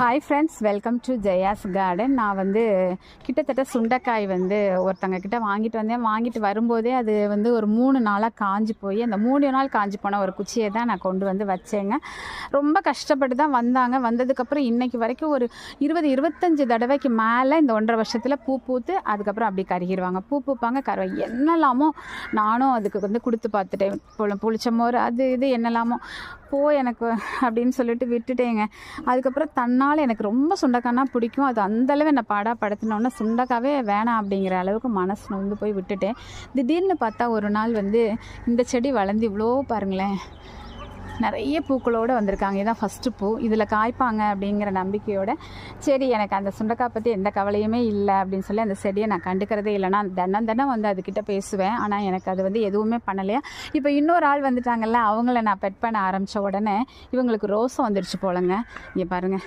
Hi friends, welcome to Jaya's garden. நான் கிட்டத்தட்ட சுண்டைக்காய் ஒருத்தங்க கிட்ட வாங்கிட்டு வந்தேன். வாங்கிட்டு வரும்போதே அது ஒரு 3 நாளாக காஞ்சி போய், அந்த 3 நாள் காஞ்சி போன ஒரு குச்சியை தான் நான் கொண்டு வச்சேங்க. ரொம்ப கஷ்டப்பட்டு தான் வந்தாங்க. வந்ததுக்கப்புறம் இன்றைக்கி வரைக்கும் ஒரு 20-25 தடவைக்கு மேலே இந்த 1.5 வருஷத்தில் பூ பூத்து அதுக்கப்புறம் அப்படி கருகிடுவாங்க. பூ பூப்பாங்க, என்னெல்லாமோ நானும் அதுக்கு கொடுத்து பார்த்துட்டேன். புளிச்சமோர் அது இது என்னெல்லாமோ எனக்கு அப்படின்னு சொல்லிட்டு விட்டுட்டேங்க. அதுக்கப்புறம் தன்னால் எனக்கு ரொம்ப சுண்டைக்காய்னா பிடிக்கும். அது அந்தளவு என்னை படுத்தினோன்னா சுண்டைக்காவே வேணாம் அப்படிங்கிற அளவுக்கு மனசு நொந்து போய் விட்டுட்டேன். திடீர்னு பார்த்தா ஒரு நாள் இந்த செடி வளர்ந்து இவ்வளோ பாருங்களேன், நிறைய பூக்களோடு வந்திருக்காங்க. இதுதான் ஃபஸ்ட்டு பூ. இதில் காய்ப்பாங்க அப்படிங்கிற நம்பிக்கையோடு சரி, எனக்கு அந்த சுண்டைக்காய் பற்றி எந்த கவலையுமே இல்லை அப்படின்னு சொல்லி அந்த செடியை நான் கண்டுக்கிறதே இல்லைனா தினம் அதுக்கிட்ட பேசுவேன். ஆனால் எனக்கு அது எதுவுமே பண்ணலையா. இப்போ இன்னொரு ஆள் வந்துட்டாங்கல்ல, அவங்கள நான் பெட் பண்ண ஆரம்பித்த உடனே இவங்களுக்கு ரோஸும் வந்துடுச்சு போலங்க. இங்கே பாருங்கள்.